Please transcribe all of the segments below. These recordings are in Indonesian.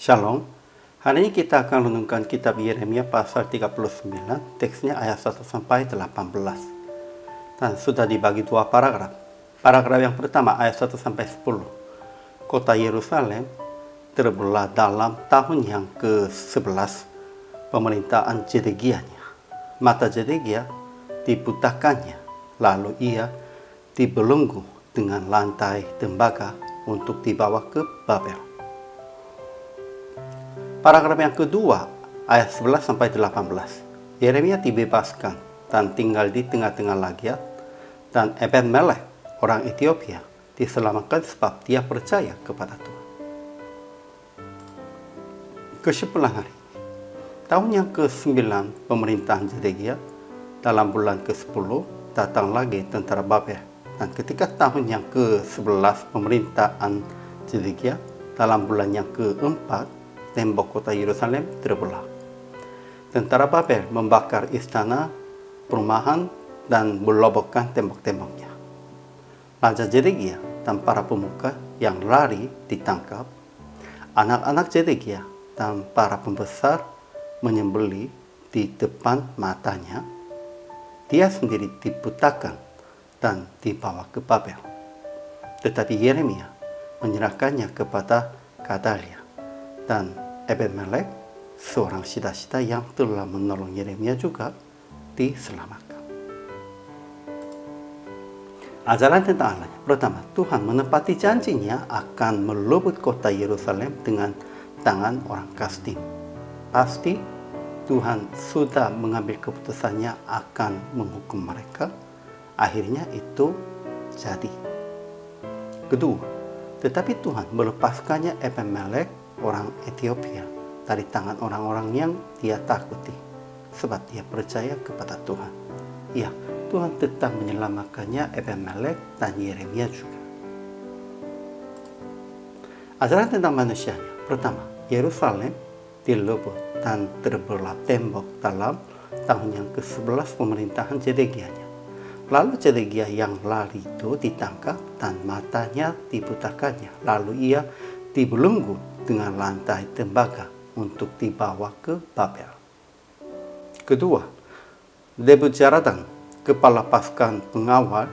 Shalom. Hari ini kita akan renungkan kitab Yeremia pasal 39, teksnya ayat 1 sampai 18. Dan sudah dibagi dua paragraf. Paragraf yang pertama ayat 1 sampai 10. Kota Yerusalem terbelah dalam tahun yang ke-11 pemerintahan Zedekianya. Mata Zedekia dibutakannya, lalu ia dibelenggu dengan lantai tembaga untuk dibawa ke Babel. Paragraf yang kedua, ayat 11 sampai 18. Yeremia dibebaskan dan tinggal di tengah-tengah Lagiat, dan Ebed-Melek, orang Ethiopia, diselamatkan sebab dia percaya kepada Tuhan. Kesimpulan hari ini. Tahun yang ke-9 pemerintahan Zedekia, dalam bulan ke-10 datang lagi tentara Babel. Dan ketika tahun yang ke-11 pemerintahan Zedekia, dalam bulan yang ke-4, tembok kota Yerusalem terbelah. Tentara Babel membakar istana, perumahan, dan melobokkan tembok-temboknya. Raja Zedekia dan para pemuka yang lari ditangkap. Anak-anak Zedekia dan para pembesar menyembelih di depan matanya. Dia sendiri dibutakan dan dibawa ke Babel. Tetapi Yeremia menyerahkannya kepada Gedalia dan Ebed-Melek, seorang sida-sida yang telah menolong Yeremia juga diselamatkan. Ajaran tentang Allah. Pertama, Tuhan menepati janjinya akan melebut kota Yerusalem dengan tangan orang Kasdim. Pasti Tuhan sudah mengambil keputusannya akan menghukum mereka. Akhirnya itu jadi. Kedua, tetapi Tuhan melepaskannya Ebed-Melek, orang Ethiopia, dari tangan orang-orang yang dia takuti, sebab dia percaya kepada Tuhan. Ya, Tuhan tetap menyelamatkannya, Ebed-Melek dan Yeremia juga. Ajaran tentang manusianya. Pertama, Yerusalem dilebur dan terbelah tembok dalam tahun yang ke-11 pemerintahan Zedekianya. Lalu Zedekia yang lari itu ditangkap dan matanya dibutakannya. Lalu ia dibelenggu dengan lantai tembaga untuk dibawa ke Babel. Kedua, Nebuzaradan, kepala pasukan pengawal,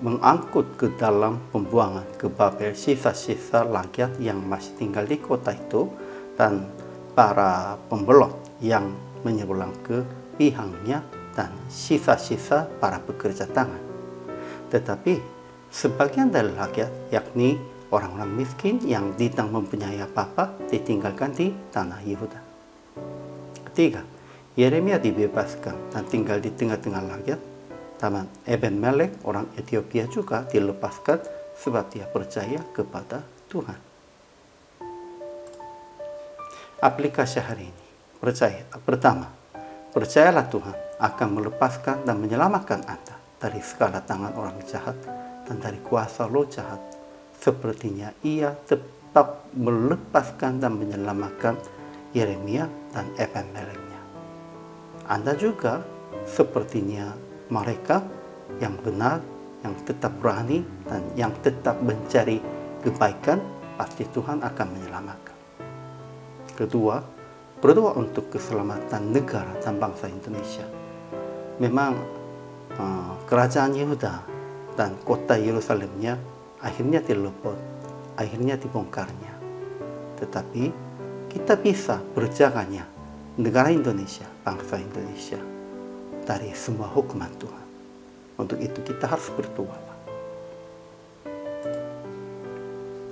mengangkut ke dalam pembuangan ke Babel sisa-sisa Lagiat yang masih tinggal di kota itu dan para pembelot yang menyeberang ke pihaknya dan sisa-sisa para pekerja tangan. Tetapi sebagian dari Lagiat, yakni orang-orang miskin yang tidak mempunyai apa-apa, ditinggalkan di tanah Yehuda. Ketiga, Yeremia dibebaskan dan tinggal di tengah-tengah Lagiat. Taman Ebed-Melek, orang Ethiopia juga dilepaskan sebab dia percaya kepada Tuhan. Aplikasi hari ini. Pertama, percayalah Tuhan akan melepaskan dan menyelamatkan Anda dari segala tangan orang jahat dan dari kuasa roh jahat. Sepertinya ia tetap melepaskan dan menyelamatkan Yeremia dan Ebed-Meleknya. Anda juga sepertinya mereka yang benar, yang tetap berani, dan yang tetap mencari kebaikan, pasti Tuhan akan menyelamatkan. Kedua, berdoa untuk keselamatan negara dan bangsa Indonesia. Memang kerajaan Yehuda dan kota Yerusalemnya akhirnya dilebur, akhirnya dibongkarnya. Tetapi kita bisa berjaganya negara Indonesia, bangsa Indonesia, dari semua hukuman Tuhan. Untuk itu kita harus berdoa.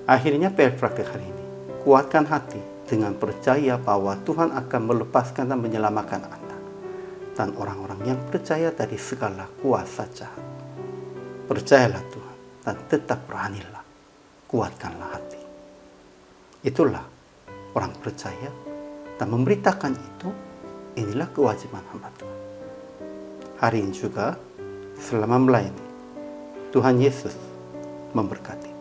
Akhirnya praktek hari ini, kuatkan hati dengan percaya bahwa Tuhan akan melepaskan dan menyelamatkan Anda dan orang-orang yang percaya dari segala kuasa jahat. Percayalah Tuhan dan tetap beranilah, kuatkanlah hati. Itulah orang percaya, dan memberitakan itu, inilah kewajiban hamba Tuhan. Hari ini juga, selama melayani, Tuhan Yesus memberkati.